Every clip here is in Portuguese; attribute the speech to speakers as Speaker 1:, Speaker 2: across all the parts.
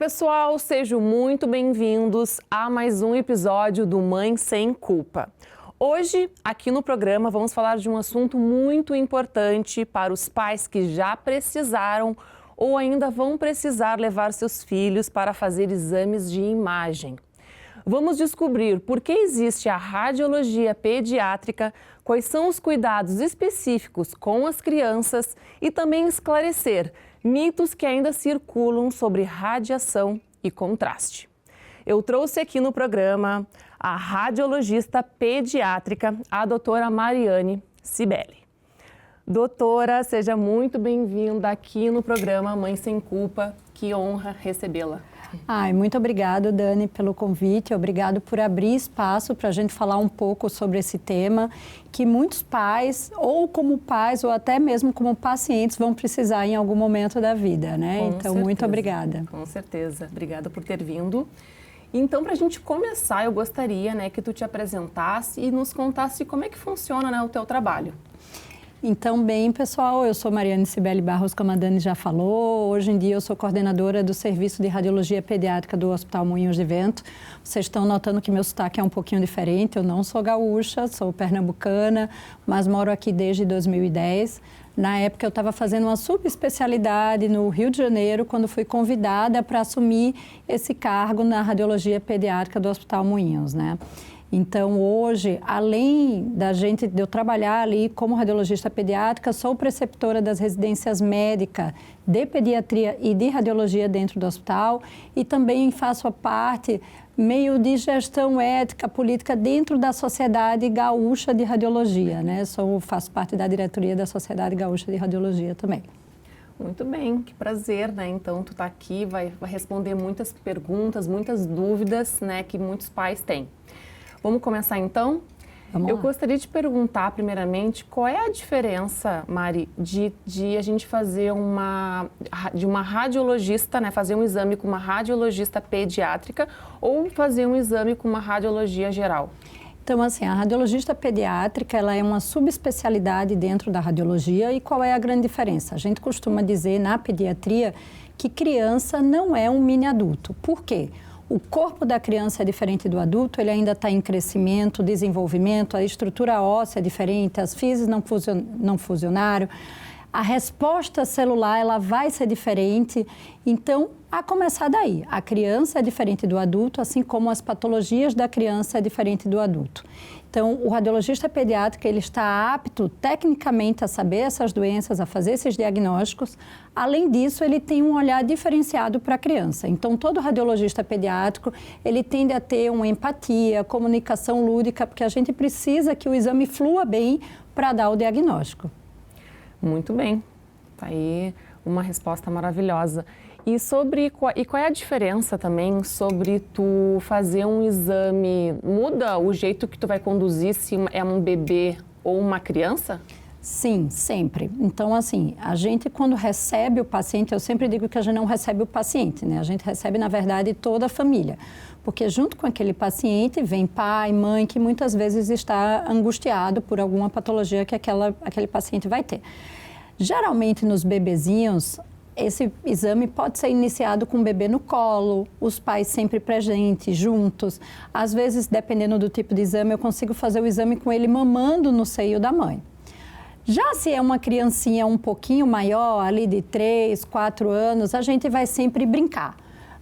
Speaker 1: pessoal, sejam muito bem-vindos a mais um episódio do Mãe Sem Culpa. Hoje, aqui no programa, vamos falar de um assunto muito importante para os pais que já precisaram ou ainda vão precisar levar seus filhos para fazer exames de imagem. Vamos descobrir por que existe a radiologia pediátrica, quais são os cuidados específicos com as crianças e também esclarecer mitos que ainda circulam sobre radiação e contraste. Eu trouxe aqui no programa a radiologista pediátrica, a doutora Mariane Cibele. Doutora, seja muito bem-vinda aqui no programa Mãe Sem Culpa. Que honra recebê-la.
Speaker 2: Muito obrigada, Dani, pelo convite. Obrigado por abrir espaço para a gente falar um pouco sobre esse tema que muitos pais, ou como pais, ou até mesmo como pacientes, vão precisar em algum momento da vida, né?
Speaker 1: Com
Speaker 2: então,
Speaker 1: certeza.
Speaker 2: Muito obrigada.
Speaker 1: Com certeza. Obrigada por ter vindo. Então, para a gente começar, eu gostaria, que tu te apresentasse e nos contasse como é que funciona, o teu trabalho.
Speaker 2: Então, bem, pessoal, eu sou Mariane Cibele Barros, como a Dani já falou. Hoje em dia eu sou coordenadora do Serviço de Radiologia Pediátrica do Hospital Moinhos de Vento. Vocês estão notando que meu sotaque é um pouquinho diferente. Eu não sou gaúcha, sou pernambucana, mas moro aqui desde 2010. Na época eu estava fazendo uma subespecialidade no Rio de Janeiro, quando fui convidada para assumir esse cargo na Radiologia Pediátrica do Hospital Moinhos, né? Então, hoje, além de eu trabalhar ali como radiologista pediátrica, sou preceptora das residências médicas de pediatria e de radiologia dentro do hospital e também faço a parte meio de gestão ética, política dentro da Sociedade Gaúcha de Radiologia, né? Faço parte da diretoria da Sociedade Gaúcha de Radiologia também.
Speaker 1: Muito bem, que prazer, Então, tu tá aqui, vai responder muitas perguntas, muitas dúvidas, que muitos pais têm. Vamos começar então? Eu gostaria de perguntar primeiramente qual é a diferença, Mari, de a gente fazer de uma radiologista, fazer um exame com uma radiologista pediátrica ou fazer um exame com uma radiologia geral?
Speaker 2: Então, assim, a radiologista pediátrica, ela é uma subespecialidade dentro da radiologia e qual é a grande diferença? A gente costuma dizer na pediatria que criança não é um mini adulto. Por quê? O corpo da criança é diferente do adulto, ele ainda está em crescimento, desenvolvimento, a estrutura óssea é diferente, as fezes não fusionaram, a resposta celular ela vai ser diferente. Então, a começar daí, a criança é diferente do adulto, assim como as patologias da criança é diferente do adulto. Então, o radiologista pediátrico, ele está apto tecnicamente a saber essas doenças, a fazer esses diagnósticos. Além disso, ele tem um olhar diferenciado para a criança. Então, todo radiologista pediátrico, ele tende a ter uma empatia, comunicação lúdica, porque a gente precisa que o exame flua bem para dar o diagnóstico.
Speaker 1: Muito bem. Tá aí uma resposta maravilhosa. E qual é a diferença também sobre tu fazer um exame? Muda o jeito que tu vai conduzir se é um bebê ou uma criança?
Speaker 2: Sim, sempre. Então, assim, a gente quando recebe o paciente, eu sempre digo que a gente não recebe o paciente, A gente recebe, na verdade, toda a família. Porque junto com aquele paciente vem pai, mãe, que muitas vezes está angustiado por alguma patologia que aquele paciente vai ter. Geralmente, nos bebezinhos, esse exame pode ser iniciado com o bebê no colo, os pais sempre presentes, juntos. Às vezes, dependendo do tipo de exame, eu consigo fazer o exame com ele mamando no seio da mãe. Já se é uma criancinha um pouquinho maior, ali de 3, 4 anos, a gente vai sempre brincar.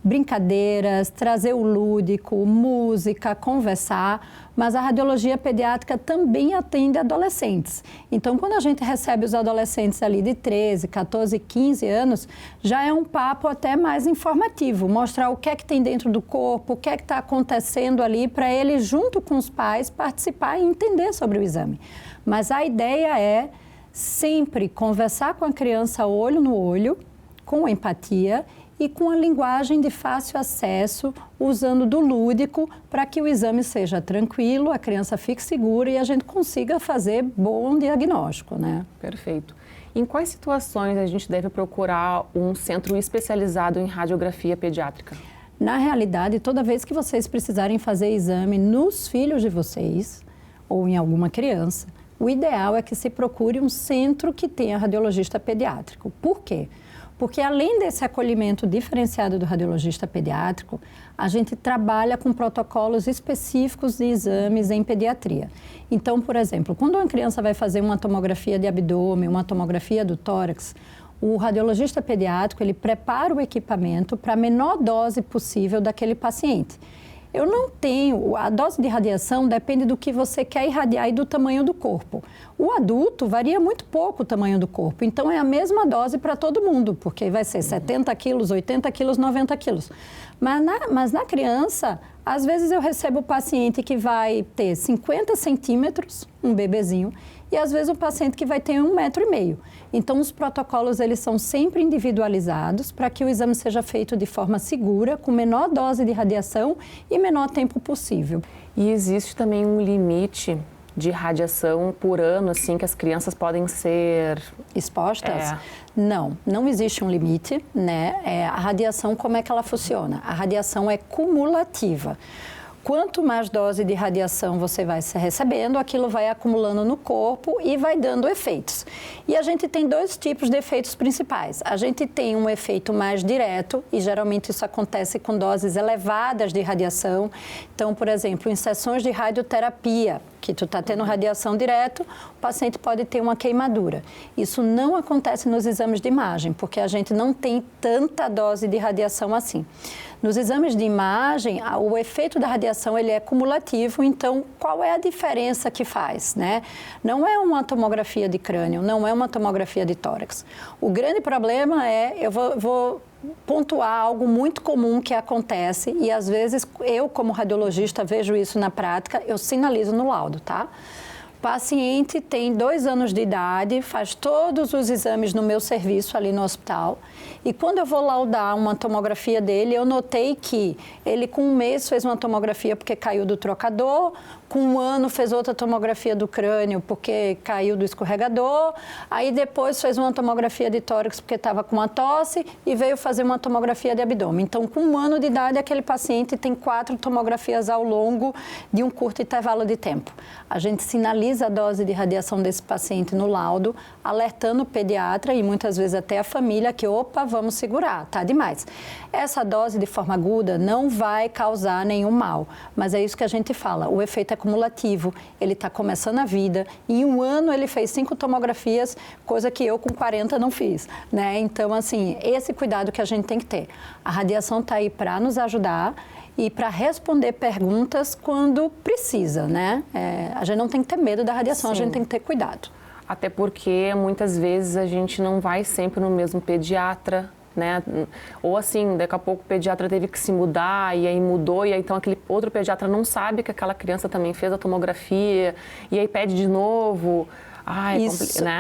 Speaker 2: Brincadeiras, trazer o lúdico, música, conversar, mas a radiologia pediátrica também atende adolescentes. Então, quando a gente recebe os adolescentes ali de 13, 14, 15 anos, já é um papo até mais informativo, mostrar o que é que tem dentro do corpo, o que é que está acontecendo ali, para ele, junto com os pais, participar e entender sobre o exame. Mas a ideia é sempre conversar com a criança olho no olho, com empatia e com a linguagem de fácil acesso, usando do lúdico, para que o exame seja tranquilo, a criança fique segura e a gente consiga fazer bom diagnóstico,
Speaker 1: Perfeito. Em quais situações a gente deve procurar um centro especializado em radiografia pediátrica?
Speaker 2: Na realidade, toda vez que vocês precisarem fazer exame nos filhos de vocês, ou em alguma criança, o ideal é que se procure um centro que tenha radiologista pediátrico. Por quê? Porque além desse acolhimento diferenciado do radiologista pediátrico, a gente trabalha com protocolos específicos de exames em pediatria. Então, por exemplo, quando uma criança vai fazer uma tomografia de abdômen, uma tomografia do tórax, o radiologista pediátrico, ele prepara o equipamento para a menor dose possível daquele paciente. Eu não tenho, a dose de radiação depende do que você quer irradiar e do tamanho do corpo. O adulto varia muito pouco o tamanho do corpo, então é a mesma dose para todo mundo, porque vai ser 70 quilos, 80 quilos, 90 quilos. Mas na criança, às vezes eu recebo o paciente que vai ter 50 centímetros, um bebezinho, e às vezes o paciente que vai ter 1,5 metro. Então, os protocolos, eles são sempre individualizados para que o exame seja feito de forma segura, com menor dose de radiação e menor tempo possível.
Speaker 1: E existe também um limite de radiação por ano, assim, que as crianças podem ser
Speaker 2: expostas? Não existe um limite, né? A radiação, como é que ela funciona? A radiação é cumulativa. Quanto mais dose de radiação você vai recebendo, aquilo vai acumulando no corpo e vai dando efeitos. E a gente tem 2 tipos de efeitos principais. A gente tem um efeito mais direto, e geralmente isso acontece com doses elevadas de radiação. Então, por exemplo, em sessões de radioterapia, que tu está tendo radiação direto, o paciente pode ter uma queimadura. Isso não acontece nos exames de imagem, porque a gente não tem tanta dose de radiação assim. Nos exames de imagem, o efeito da radiação ele é cumulativo, então qual é a diferença que faz, né? Não é uma tomografia de crânio, não é uma tomografia de tórax. O grande problema é, eu vou pontuar algo muito comum que acontece e às vezes eu como radiologista vejo isso na prática, eu sinalizo no laudo, tá? O paciente tem 2 anos de idade, faz todos os exames no meu serviço ali no hospital e quando eu vou laudar uma tomografia dele, eu notei que ele com 1 mês fez uma tomografia porque caiu do trocador, com 1 ano fez outra tomografia do crânio porque caiu do escorregador, aí depois fez uma tomografia de tórax porque estava com uma tosse e veio fazer uma tomografia de abdômen. Então, com 1 ano de idade, aquele paciente tem 4 tomografias ao longo de um curto intervalo de tempo. A gente sinaliza a dose de radiação desse paciente no laudo, alertando o pediatra e muitas vezes até a família que, opa, vamos segurar, tá demais. Essa dose de forma aguda não vai causar nenhum mal, mas é isso que a gente fala, o efeito é cumulativo, ele está começando a vida, em 1 ano ele fez 5 tomografias, coisa que eu com 40 não fiz, né? Então, assim, esse cuidado que a gente tem que ter. A radiação está aí para nos ajudar e para responder perguntas quando precisa, né? A gente não tem que ter medo da radiação, Sim. A gente tem que ter cuidado.
Speaker 1: Até porque muitas vezes a gente não vai sempre no mesmo pediatra, né? Ou assim, daqui a pouco o pediatra teve que se mudar e aí mudou e aí então aquele outro pediatra não sabe que aquela criança também fez a tomografia e aí pede de novo.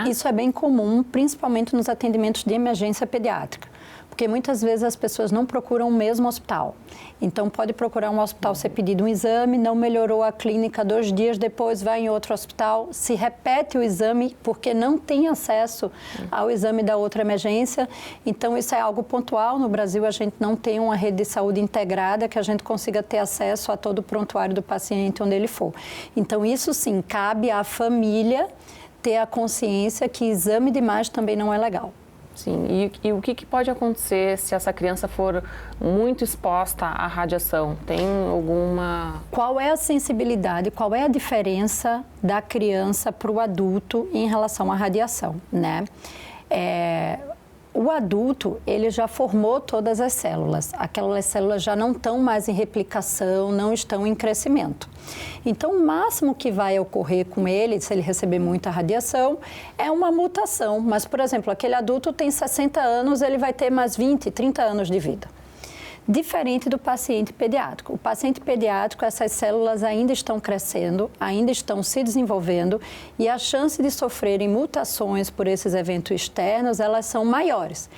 Speaker 2: Isso é bem comum, principalmente nos atendimentos de emergência pediátrica. Porque muitas vezes as pessoas não procuram o mesmo hospital. Então, pode procurar um hospital, ser pedido um exame, não melhorou a clínica 2 dias depois, vai em outro hospital, se repete o exame porque não tem acesso ao exame da outra emergência. Então, isso é algo pontual. No Brasil, a gente não tem uma rede de saúde integrada que a gente consiga ter acesso a todo o prontuário do paciente onde ele for. Então, isso sim, cabe à família ter a consciência que exame de imagem também não é legal.
Speaker 1: Sim, e o que pode acontecer se essa criança for muito exposta à radiação? Tem alguma...
Speaker 2: Qual é a sensibilidade, qual é a diferença da criança para o adulto em relação à radiação, né? O adulto, ele já formou todas as células. Aquelas células já não estão mais em replicação, não estão em crescimento. Então, o máximo que vai ocorrer com ele, se ele receber muita radiação, é uma mutação. Mas, por exemplo, aquele adulto tem 60 anos, ele vai ter mais 20, 30 anos de vida. Diferente do paciente pediátrico. O paciente pediátrico, essas células ainda estão crescendo, ainda estão se desenvolvendo e a chance de sofrerem mutações por esses eventos externos, elas são maiores.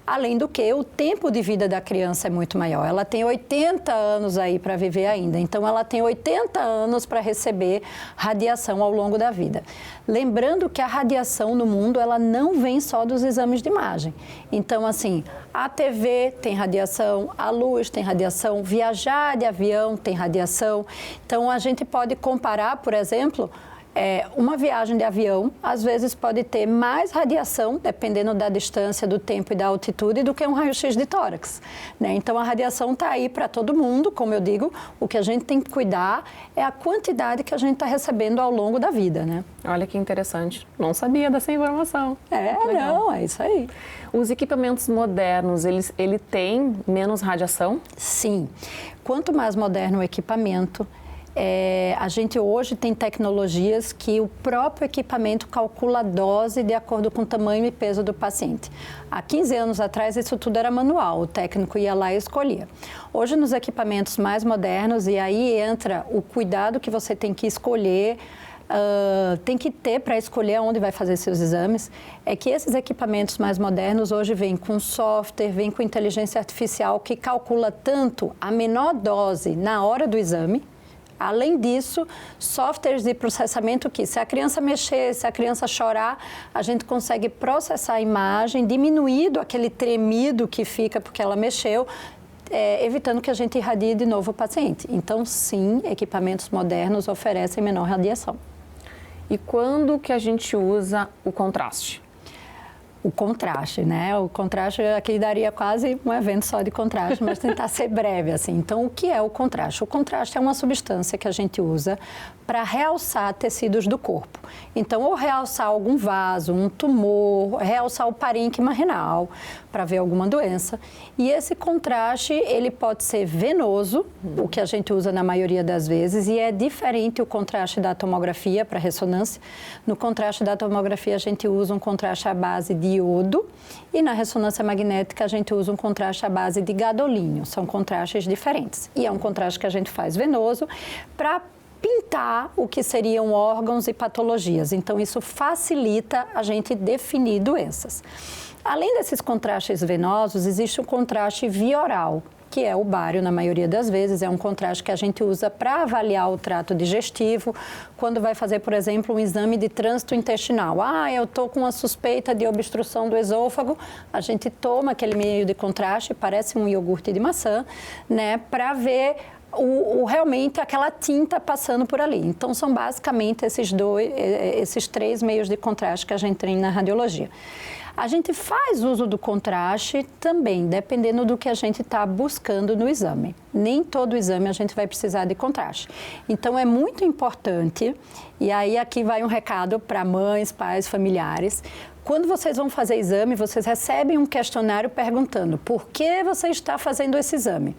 Speaker 2: Além do que, o tempo de vida da criança é muito maior. Ela tem 80 anos aí para viver ainda. Então, ela tem 80 anos para receber radiação ao longo da vida. Lembrando que a radiação no mundo, ela não vem só dos exames de imagem. Então, assim, a TV tem radiação, a luz tem radiação, viajar de avião tem radiação. Então, a gente pode comparar, por exemplo, Uma viagem de avião, às vezes, pode ter mais radiação, dependendo da distância, do tempo e da altitude, do que um raio-x de tórax, né? Então, a radiação está aí para todo mundo, como eu digo, o que a gente tem que cuidar é a quantidade que a gente está recebendo ao longo da vida, né?
Speaker 1: Olha que interessante, não sabia dessa informação.
Speaker 2: Não, é isso aí.
Speaker 1: Os equipamentos modernos, ele tem menos radiação?
Speaker 2: Sim. Quanto mais moderno o equipamento, a gente hoje tem tecnologias que o próprio equipamento calcula a dose de acordo com o tamanho e peso do paciente. Há 15 anos atrás, isso tudo era manual, o técnico ia lá e escolhia. Hoje, nos equipamentos mais modernos, e aí entra o cuidado que você tem que escolher, tem que ter para escolher onde vai fazer seus exames, é que esses equipamentos mais modernos hoje vêm com software, vêm com inteligência artificial que calcula tanto a menor dose na hora do exame. Além disso, softwares de processamento que, se a criança mexer, se a criança chorar, a gente consegue processar a imagem, diminuído aquele tremido que fica porque ela mexeu, evitando que a gente irradie de novo o paciente. Então, sim, equipamentos modernos oferecem menor radiação.
Speaker 1: E quando que a gente usa o contraste?
Speaker 2: O contraste, né? O contraste aqui daria quase um evento só de contraste, mas tentar ser breve, assim. Então, o que é o contraste? O contraste é uma substância que a gente usa para realçar tecidos do corpo. Então, ou realçar algum vaso, um tumor, realçar o parênquima renal, para ver alguma doença. E esse contraste, ele pode ser venoso, o que a gente usa na maioria das vezes, e é diferente o contraste da tomografia para ressonância. No contraste da tomografia, a gente usa um contraste à base de iodo, e na ressonância magnética a gente usa um contraste à base de gadolínio. São contrastes diferentes. E é um contraste que a gente faz venoso para pintar o que seriam órgãos e patologias. Então, isso facilita a gente definir doenças. Além desses contrastes venosos, existe o contraste via-oral, que é o bário, na maioria das vezes, é um contraste que a gente usa para avaliar o trato digestivo, quando vai fazer, por exemplo, um exame de trânsito intestinal. Eu estou com uma suspeita de obstrução do esôfago, a gente toma aquele meio de contraste, parece um iogurte de maçã, né, para ver realmente aquela tinta passando por ali. Então, são basicamente esses 3 meios de contraste que a gente tem na radiologia. A gente faz uso do contraste também, dependendo do que a gente está buscando no exame. Nem todo exame a gente vai precisar de contraste. Então, é muito importante, e aí aqui vai um recado para mães, pais, familiares. Quando vocês vão fazer exame, vocês recebem um questionário perguntando por que você está fazendo esse exame.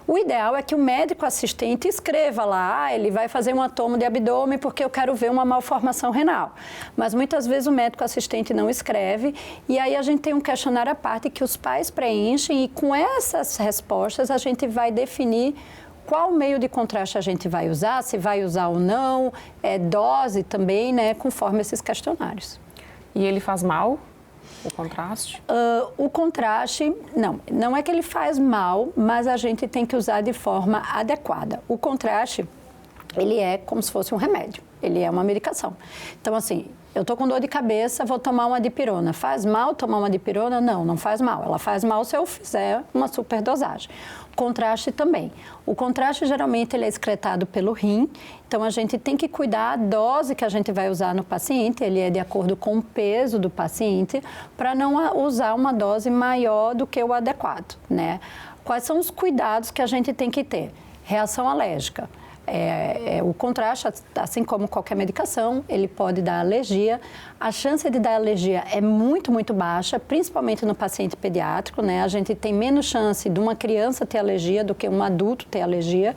Speaker 2: O ideal é que o médico assistente escreva lá, ele vai fazer uma tomo de abdômen porque eu quero ver uma malformação renal. Mas muitas vezes o médico assistente não escreve e aí a gente tem um questionário à parte que os pais preenchem e com essas respostas a gente vai definir qual meio de contraste a gente vai usar, se vai usar ou não, dose também, né, conforme esses questionários.
Speaker 1: E ele faz mal, o contraste?
Speaker 2: O contraste, não é que ele faz mal, mas a gente tem que usar de forma adequada. O contraste, ele é como se fosse um remédio, ele é uma medicação. Então, assim, eu estou com dor de cabeça, vou tomar uma dipirona. Faz mal tomar uma dipirona? Não faz mal. Ela faz mal se eu fizer uma superdosagem. Contraste também. O contraste, geralmente, ele é excretado pelo rim, então a gente tem que cuidar da dose que a gente vai usar no paciente, ele é de acordo com o peso do paciente, para não usar uma dose maior do que o adequado, né? Quais são os cuidados que a gente tem que ter? Reação alérgica. O contraste, assim como qualquer medicação, ele pode dar alergia. A chance de dar alergia é muito, muito baixa, principalmente no paciente pediátrico, né? A gente tem menos chance de uma criança ter alergia do que um adulto ter alergia.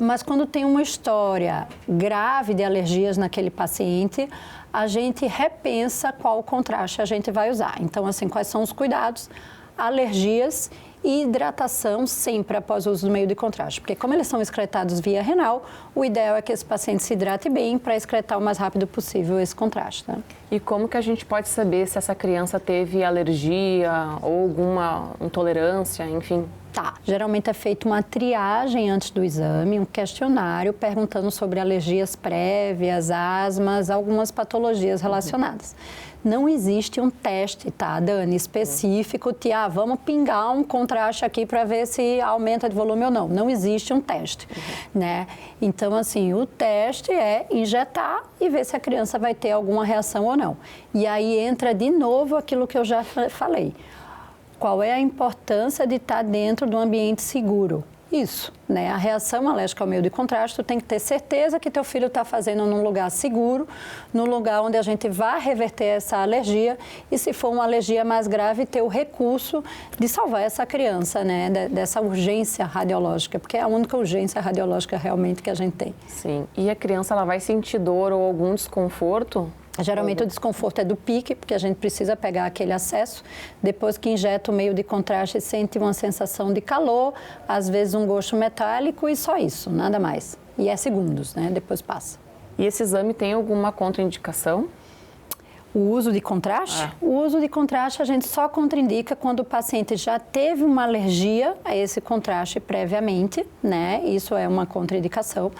Speaker 2: Mas quando tem uma história grave de alergias naquele paciente, a gente repensa qual contraste a gente vai usar. Então, assim, quais são os cuidados? Alergias e hidratação sempre após o uso do meio de contraste, porque como eles são excretados via renal, o ideal é que esse paciente se hidrate bem para excretar o mais rápido possível esse contraste, né?
Speaker 1: E como que a gente pode saber se essa criança teve alergia ou alguma intolerância, enfim?
Speaker 2: Tá, geralmente é feita uma triagem antes do exame, um questionário perguntando sobre alergias prévias, asmas, algumas patologias relacionadas. Não existe um teste, tá, Dani, específico de, vamos pingar um contraste aqui para ver se aumenta de volume ou não. Não existe um teste, né? Então, assim, o teste é injetar e ver se a criança vai ter alguma reação ou não. E aí entra de novo aquilo que eu já falei. Qual é a importância de estar dentro de um ambiente seguro? Isso, né? A reação alérgica ao meio de contraste, tu tem que ter certeza que teu filho está fazendo num lugar seguro, num lugar onde a gente vai reverter essa alergia e se for uma alergia mais grave, ter o recurso de salvar essa criança, né? Dessa urgência radiológica, porque é a única urgência radiológica realmente que a gente tem.
Speaker 1: Sim, e a criança ela vai sentir dor ou algum desconforto?
Speaker 2: Geralmente o desconforto é do pique, porque a gente precisa pegar aquele acesso. Depois que injeta o meio de contraste, sente uma sensação de calor, às vezes um gosto metálico e só isso, nada mais. E é segundos, né? Depois passa.
Speaker 1: E esse exame tem alguma contraindicação?
Speaker 2: O uso de contraste? O uso de contraste a gente só contraindica quando o paciente já teve uma alergia a esse contraste previamente, né? Isso é uma contraindicação.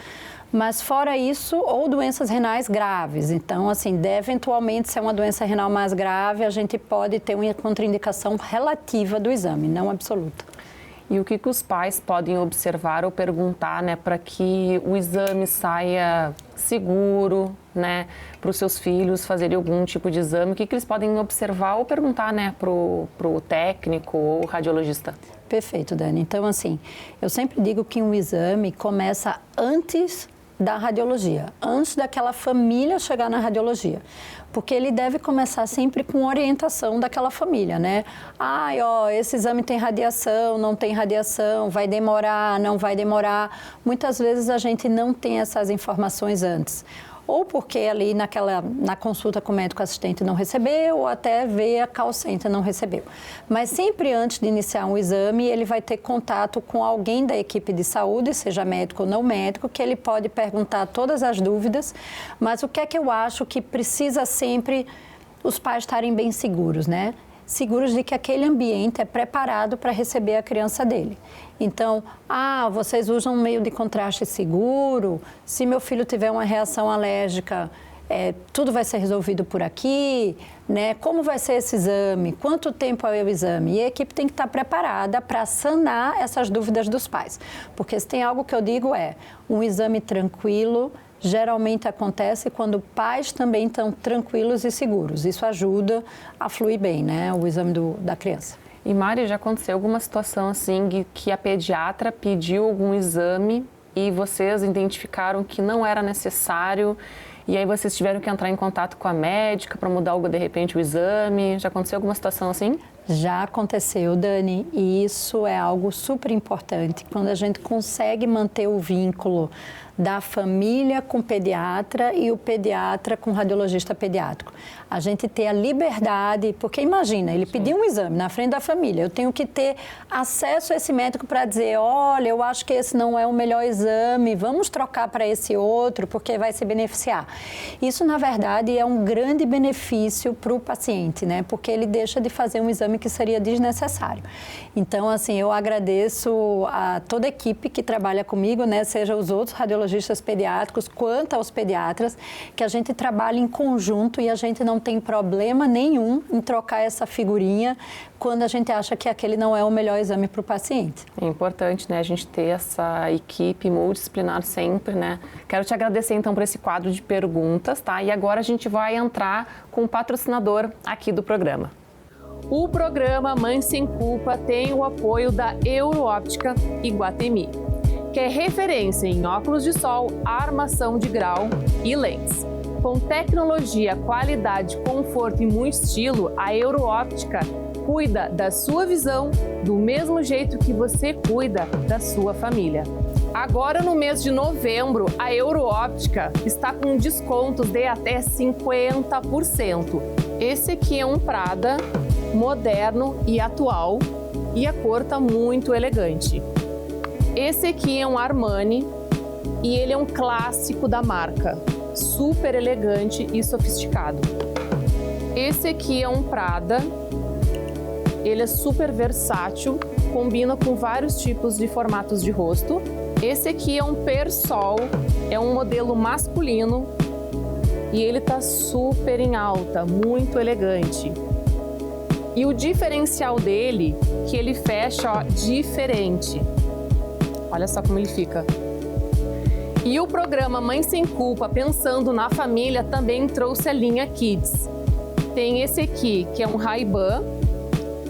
Speaker 2: Mas fora isso, ou doenças renais graves. Então, assim, eventualmente, se é uma doença renal mais grave, a gente pode ter uma contraindicação relativa do exame, não absoluta.
Speaker 1: E o que os pais podem observar ou perguntar, né, para que o exame saia seguro, né, para os seus filhos fazerem algum tipo de exame? O que eles podem observar ou perguntar, né, pro técnico ou radiologista?
Speaker 2: Perfeito, Dani. Então, assim, eu sempre digo que um exame começa antes da radiologia, antes daquela família chegar na radiologia, porque ele deve começar sempre com orientação daquela família, né? Esse exame tem radiação, não tem radiação, vai demorar, não vai demorar. Muitas vezes a gente não tem essas informações antes. Ou porque ali na consulta com o médico assistente não recebeu, ou até veio a call center não recebeu. Mas sempre antes de iniciar um exame, ele vai ter contato com alguém da equipe de saúde, seja médico ou não médico, que ele pode perguntar todas as dúvidas. Mas o que é que eu acho que precisa sempre os pais estarem bem seguros, né? Seguros de que aquele ambiente é preparado para receber a criança dele. Então, vocês usam um meio de contraste seguro, se meu filho tiver uma reação alérgica, tudo vai ser resolvido por aqui, né? Como vai ser esse exame? Quanto tempo é o exame? E a equipe tem que estar preparada para sanar essas dúvidas dos pais. Porque se tem algo que eu digo um exame tranquilo, geralmente acontece quando pais também estão tranquilos e seguros. Isso ajuda a fluir bem, né, o exame da criança.
Speaker 1: E Mari, já aconteceu alguma situação assim que a pediatra pediu algum exame e vocês identificaram que não era necessário e aí vocês tiveram que entrar em contato com a médica para mudar de repente o exame? Já aconteceu alguma situação assim?
Speaker 2: Já aconteceu, Dani, e isso é algo super importante. Quando a gente consegue manter o vínculo da família com o pediatra e o pediatra com o radiologista pediátrico. A gente ter a liberdade, porque imagina, ele pediu um exame na frente da família, eu tenho que ter acesso a esse médico para dizer, olha, eu acho que esse não é o melhor exame, vamos trocar para esse outro, porque vai se beneficiar. Isso, na verdade, é um grande benefício para o paciente, né? Porque ele deixa de fazer um exame que seria desnecessário. Então, assim, eu agradeço a toda a equipe que trabalha comigo, né? Seja os outros radiologistas pediátricos, quanto aos pediatras, que a gente trabalha em conjunto e a gente não tem problema nenhum em trocar essa figurinha quando a gente acha que aquele não é o melhor exame para o paciente.
Speaker 1: É importante, né, a gente ter essa equipe multidisciplinar sempre, né? Quero te agradecer, então, por esse quadro de perguntas, tá? E agora a gente vai entrar com o patrocinador aqui do programa. O programa Mãe Sem Culpa tem o apoio da Euroóptica Iguatemi, que é referência em óculos de sol, armação de grau e lentes. Com tecnologia, qualidade, conforto e muito estilo, a Euroóptica cuida da sua visão do mesmo jeito que você cuida da sua família. Agora, no mês de novembro, a Euroóptica está com descontos de até 50%. Esse aqui é um Prada moderno e atual e a cor tá muito elegante. Esse aqui é um Armani e ele é um clássico da marca, super elegante e sofisticado. Esse aqui é um Prada, ele é super versátil combina com vários tipos de formatos de rosto. Esse aqui é um Persol, é um modelo masculino e ele tá super em alta, muito elegante. E o diferencial dele, que ele fecha, ó, diferente. Olha só como ele fica. E o programa Mãe Sem Culpa, pensando na família, também trouxe a linha Kids. Tem esse aqui, que é um Ray-Ban.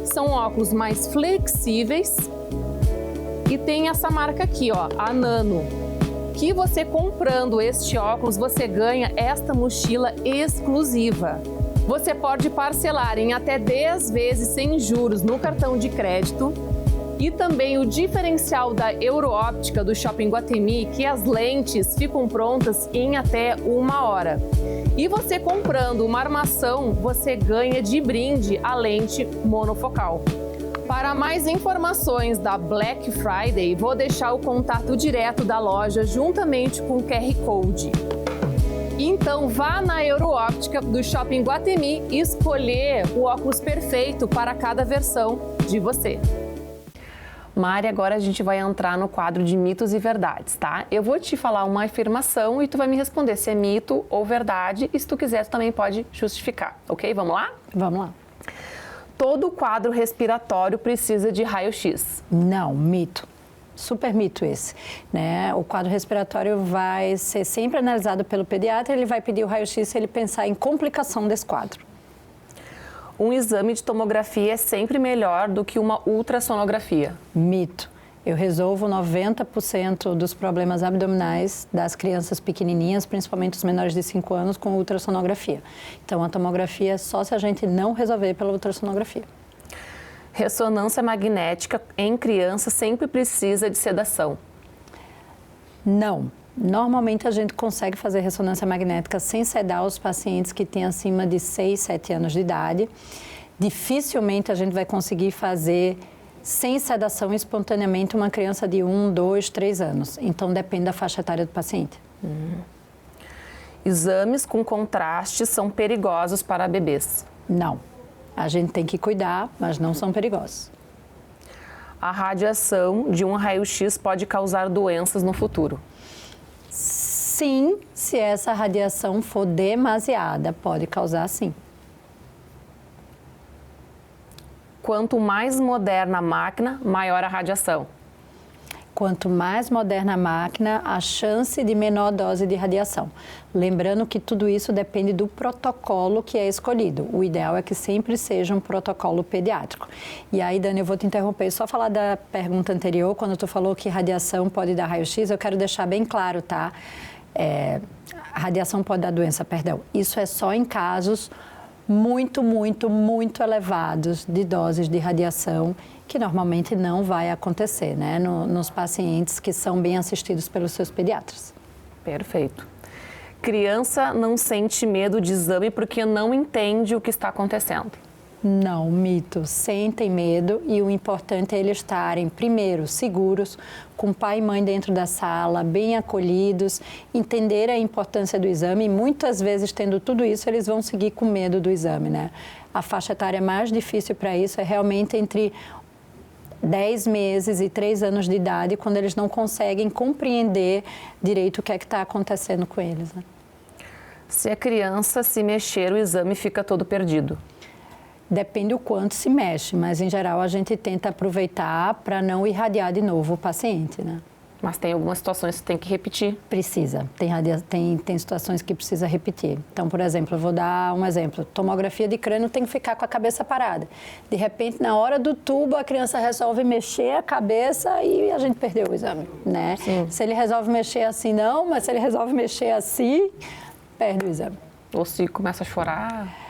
Speaker 1: São óculos mais flexíveis. E tem essa marca aqui, ó, a Nano. Que você comprando este óculos, você ganha esta mochila exclusiva. Você pode parcelar em até 10 vezes sem juros no cartão de crédito. E também o diferencial da Euroóptica do Shopping Guatemi, que as lentes ficam prontas em até 1 hora. E você comprando uma armação, você ganha de brinde a lente monofocal. Para mais informações da Black Friday, vou deixar o contato direto da loja juntamente com o QR Code. Então vá na Euroóptica do Shopping Guatemi e escolher o óculos perfeito para cada versão de você. Mari, agora a gente vai entrar no quadro de mitos e verdades, tá? Eu vou te falar uma afirmação e tu vai me responder se é mito ou verdade, e se tu quiser, tu também pode justificar, ok? Vamos lá?
Speaker 2: Vamos lá.
Speaker 1: Todo quadro respiratório precisa de raio-x.
Speaker 2: Não, mito. Super mito esse, né? O quadro respiratório vai ser sempre analisado pelo pediatra, ele vai pedir o raio-x se ele pensar em complicação desse quadro.
Speaker 1: Um exame de tomografia é sempre melhor do que uma ultrassonografia.
Speaker 2: Mito. Eu resolvo 90% dos problemas abdominais das crianças pequenininhas, principalmente os menores de 5 anos, com ultrassonografia. Então, a tomografia é só se a gente não resolver pela ultrassonografia.
Speaker 1: Ressonância magnética em criança sempre precisa de sedação.
Speaker 2: Não. Normalmente a gente consegue fazer ressonância magnética sem sedar os pacientes que têm acima de 6, 7 anos de idade. Dificilmente a gente vai conseguir fazer sem sedação espontaneamente uma criança de 1, 2, 3 anos. Então depende da faixa etária do paciente.
Speaker 1: Exames com contraste são perigosos para bebês.
Speaker 2: Não. A gente tem que cuidar, mas não são perigosos.
Speaker 1: A radiação de um raio-x pode causar doenças no futuro.
Speaker 2: Sim, se essa radiação for demasiada, pode causar sim.
Speaker 1: Quanto mais moderna a máquina, maior a radiação.
Speaker 2: Quanto mais moderna a máquina, a chance de menor dose de radiação. Lembrando que tudo isso depende do protocolo que é escolhido. O ideal é que sempre seja um protocolo pediátrico. E aí, Dani, eu vou te interromper. Só falar da pergunta anterior, quando tu falou que radiação pode dar raio-x, eu quero deixar bem claro, tá? A radiação pode dar doença, perdão. Isso é só em casos muito elevados de doses de radiação, que normalmente não vai acontecer, né? Nos pacientes que são bem assistidos pelos seus pediatras.
Speaker 1: Perfeito. Criança não sente medo de exame porque não entende o que está acontecendo.
Speaker 2: Não, mito. Sentem medo e o importante é eles estarem, primeiro, seguros, com pai e mãe dentro da sala, bem acolhidos, entender a importância do exame e muitas vezes, tendo tudo isso, eles vão seguir com medo do exame, né? A faixa etária mais difícil para isso é realmente entre 10 meses e 3 anos de idade, quando eles não conseguem compreender direito o que é que está acontecendo com eles, né?
Speaker 1: Se a criança se mexer, o exame fica todo perdido.
Speaker 2: Depende o quanto se mexe, mas em geral a gente tenta aproveitar para não irradiar de novo o paciente, né?
Speaker 1: Mas tem algumas situações que tem que repetir.
Speaker 2: Precisa. Tem situações que precisa repetir. Então, por exemplo, eu vou dar um exemplo. Tomografia de crânio tem que ficar com a cabeça parada. De repente, na hora do tubo, a criança resolve mexer a cabeça e a gente perdeu o exame, né?
Speaker 1: Sim.
Speaker 2: Se ele resolve mexer assim, não, mas se ele resolve mexer assim, perde o exame.
Speaker 1: Ou se começa a chorar.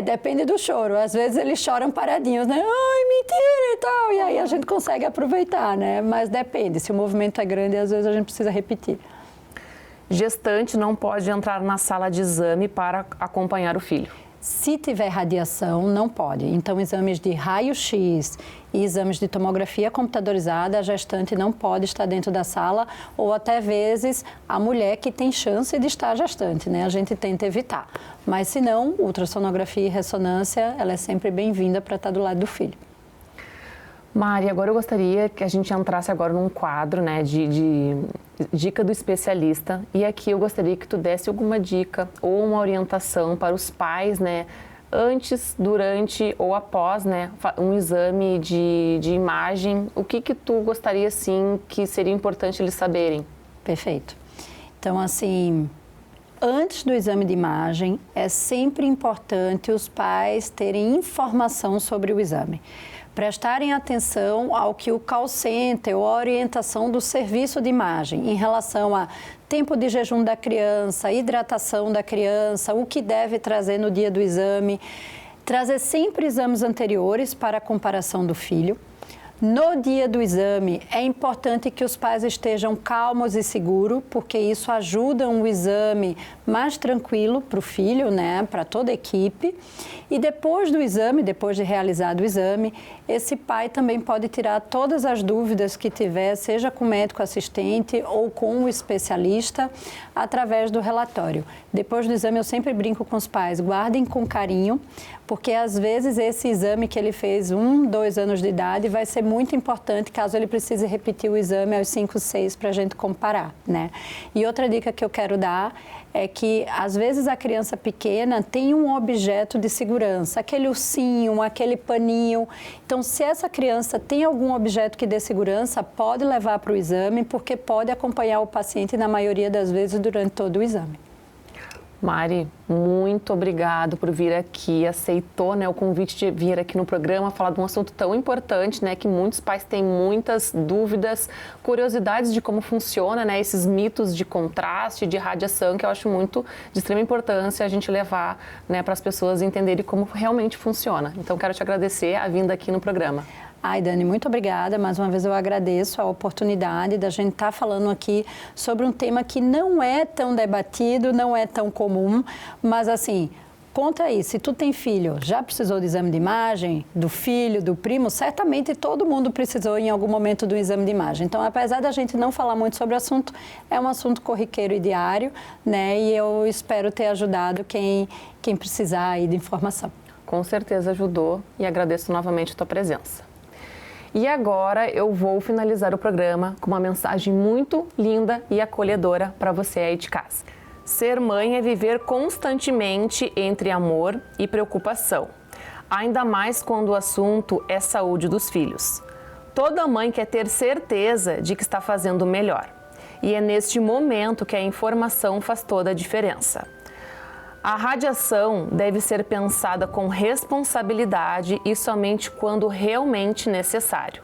Speaker 2: Depende do choro. Às vezes eles choram paradinhos, né? Ai, mentira e tal. E aí a gente consegue aproveitar, né? Mas depende. Se o movimento é grande, às vezes a gente precisa repetir.
Speaker 1: Gestante não pode entrar na sala de exame para acompanhar o filho.
Speaker 2: Se tiver radiação, não pode. Então, exames de raio-x e exames de tomografia computadorizada, a gestante não pode estar dentro da sala ou até vezes a mulher que tem chance de estar gestante, né? A gente tenta evitar. Mas se não, ultrassonografia e ressonância, ela é sempre bem-vinda para estar do lado do filho.
Speaker 1: Mari, agora eu gostaria que a gente entrasse agora num quadro, né, de dica do especialista. E aqui eu gostaria que tu desse alguma dica ou uma orientação para os pais, né, antes, durante ou após, né, um exame de imagem. O que tu gostaria, assim, que seria importante eles saberem?
Speaker 2: Perfeito. Então, assim, antes do exame de imagem, é sempre importante os pais terem informação sobre o exame. Prestarem atenção ao que o call center ou a orientação do serviço de imagem em relação a tempo de jejum da criança, hidratação da criança, o que deve trazer no dia do exame. Trazer sempre exames anteriores para a comparação do filho. No dia do exame, é importante que os pais estejam calmos e seguros, porque isso ajuda o exame mais tranquilo para o filho, né, para toda a equipe. E depois do exame, depois de realizado o exame, esse pai também pode tirar todas as dúvidas que tiver, seja com o médico assistente ou com o especialista, através do relatório. Depois do exame, eu sempre brinco com os pais, guardem com carinho, porque às vezes esse exame que ele fez 1, 2 anos de idade vai ser muito importante caso ele precise repetir o exame aos 5, 6 para a gente comparar, né? E outra dica que eu quero dar é que às vezes a criança pequena tem um objeto de segurança, aquele ursinho, aquele paninho. Então, se essa criança tem algum objeto que dê segurança, pode levar para o exame, porque pode acompanhar o paciente na maioria das vezes durante todo o exame.
Speaker 1: Mari, muito obrigado por vir aqui, aceitou, né, o convite de vir aqui no programa, falar de um assunto tão importante, né, que muitos pais têm muitas dúvidas, curiosidades de como funciona, né, esses mitos de contraste, de radiação, que eu acho muito de extrema importância a gente levar, né, para as pessoas entenderem como realmente funciona. Então, quero te agradecer a vinda aqui no programa.
Speaker 2: Ai, Dani, muito obrigada. Mais uma vez eu agradeço a oportunidade da gente estar falando aqui sobre um tema que não é tão debatido, não é tão comum, mas assim, conta aí, se tu tem filho, já precisou de exame de imagem, do filho, do primo, certamente todo mundo precisou em algum momento do exame de imagem. Então, apesar da gente não falar muito sobre o assunto, é um assunto corriqueiro e diário, né? E eu espero ter ajudado quem precisar aí de informação.
Speaker 1: Com certeza ajudou e agradeço novamente a tua presença. E agora eu vou finalizar o programa com uma mensagem muito linda e acolhedora para você aí de casa. Ser mãe é viver constantemente entre amor e preocupação, ainda mais quando o assunto é saúde dos filhos. Toda mãe quer ter certeza de que está fazendo o melhor, e é neste momento que a informação faz toda a diferença. A radiação deve ser pensada com responsabilidade e somente quando realmente necessário.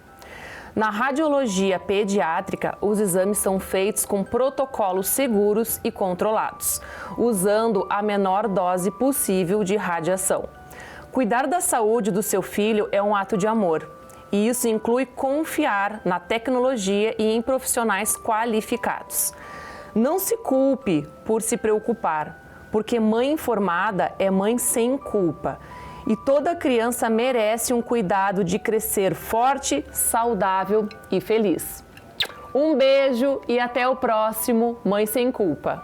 Speaker 1: Na radiologia pediátrica, os exames são feitos com protocolos seguros e controlados, usando a menor dose possível de radiação. Cuidar da saúde do seu filho é um ato de amor, e isso inclui confiar na tecnologia e em profissionais qualificados. Não se culpe por se preocupar, porque mãe informada é mãe sem culpa. E toda criança merece um cuidado de crescer forte, saudável e feliz. Um beijo e até o próximo Mãe Sem Culpa.